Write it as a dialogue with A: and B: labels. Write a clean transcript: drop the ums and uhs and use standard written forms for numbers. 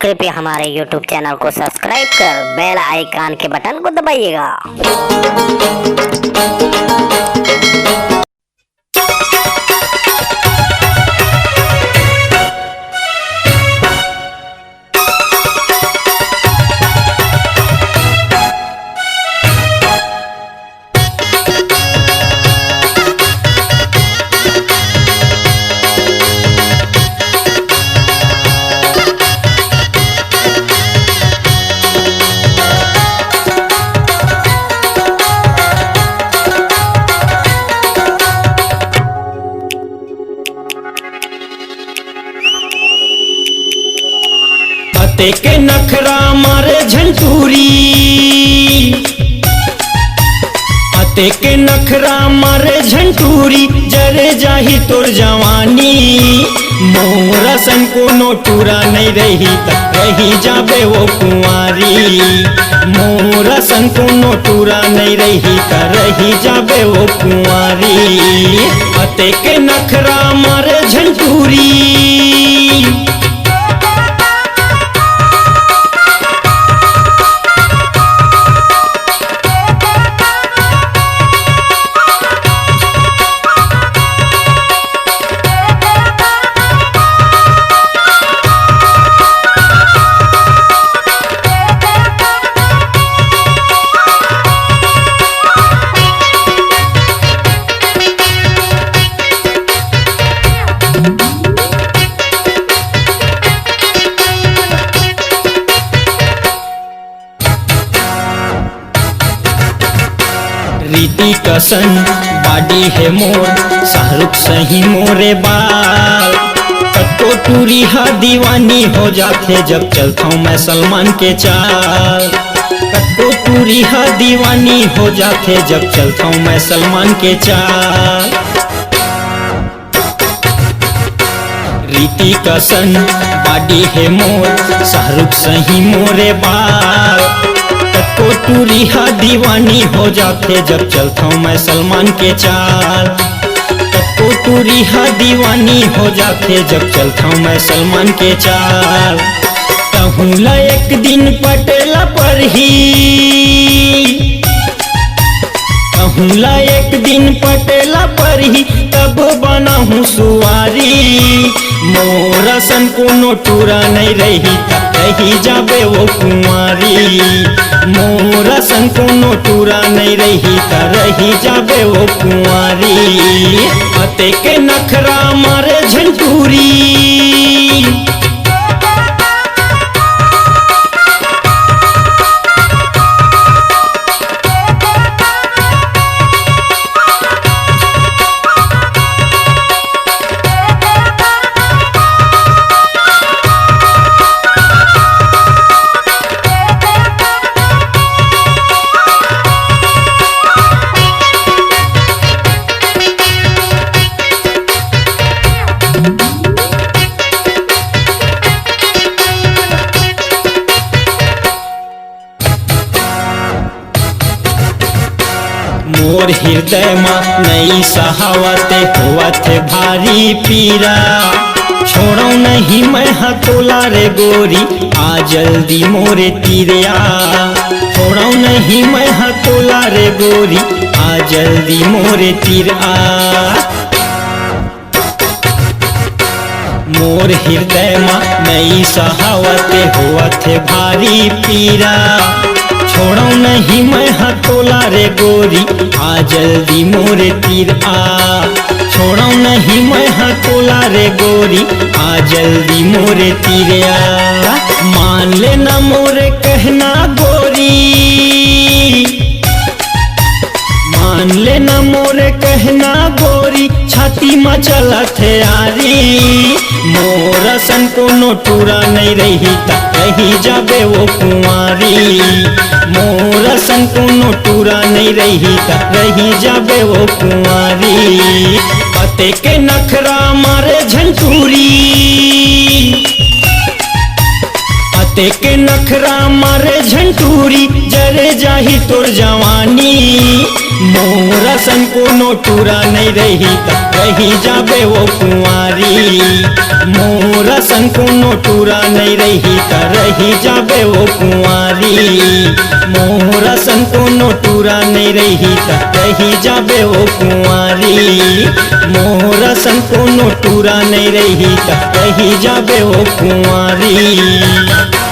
A: कृपया हमारे YouTube channel को सब्सक्राइब कर बेल आइकन के बटन को दबाइएगा।
B: अते के नखरा मारे झंटूरी, अते के नखरा मारे झंटूरी, जरे जाही तोर जवानी। मोरा सन को नोटूरा नहीं रही तक रही जाबे वो कुंवारी। मोरा सन को नोटूरा नहीं रही तक रही जाबे वो कुंवारी। अते के नखरा मारे झंटूरी, रीति कसन बाडी है मोर, शाहरुख सही मोरे बाल। कतो टूरी हा दीवानी हो जाते जब चलता हूँ मैं सलमान के चाल। कतो टूरी हा दीवानी हो जाते जब चलता हूँ मैं सलमान के चाल। रीति कसन बाडी है मोर, शाहरुख सही मोरे बाल। को टूरी हा दीवानी हो जाते जब चलता हूँ मैं सलमान के चाल। को टूरी हा दीवानी हो जाते जब चलता हूँ मैं सलमान के चाल। कहूँला एक दिन पटेला पर ही, कहूँला एक दिन पटेला पर ही, तब बना हूँ सुवारी। मोरा सन को नोटूरा नहीं रही तक रही जाबे वो कुंवारी। मोरा सन को नोटूरा नहीं रही तक रही जाबे वो कुंवारी। अते के नखरा मारे झंटूरी, मोर हृदय में नई सहावते हुआ थे भारी पीरा। छोड़ो नहीं मैं हतोला रे गोरी, आ जल्दी मोरे तीरिया। छोड़ो नहीं मैं हतोला रे गोरी, आ जल्दी मोरे तीरा। मोर हृदय में नई सहावते हुआ थे भारी पीरा। छोड़ो नहीं मैं हतोला रे गोरी, आ जल्दी मोरे तीर आ। छोड़ो नहीं मैं हतोला रे गोरी, आ जल्दी मोरे तीर आ। मान लेना मोरे कहना गोरी, मान लेना मोरे कहना गोरी, छाती में चलत है यारी। मोरा सन को नोटूरा नहीं रही तक रही जाबे वो कुंवारी। मोरा सन को नोटूरा नहीं रही तक रही जाबे वो कुंवारी। अते के नखरा मारे झंटूरी, तेके नखरा मारे झंटूरी जरे जाही तोर जवानी मोरा सन को नोटूरा नहीं रही तब रही जाबे वो कुंवारी मोरा सन को नोटूरा नहीं रही तब रही जाबे वो कुंवारी मोरा सन को नोटूरा नहीं रही तब रही जाबे वो कुंवारी मोरा सन को नोटूरा नहीं रही तब रही जाबे वो कुंवारी।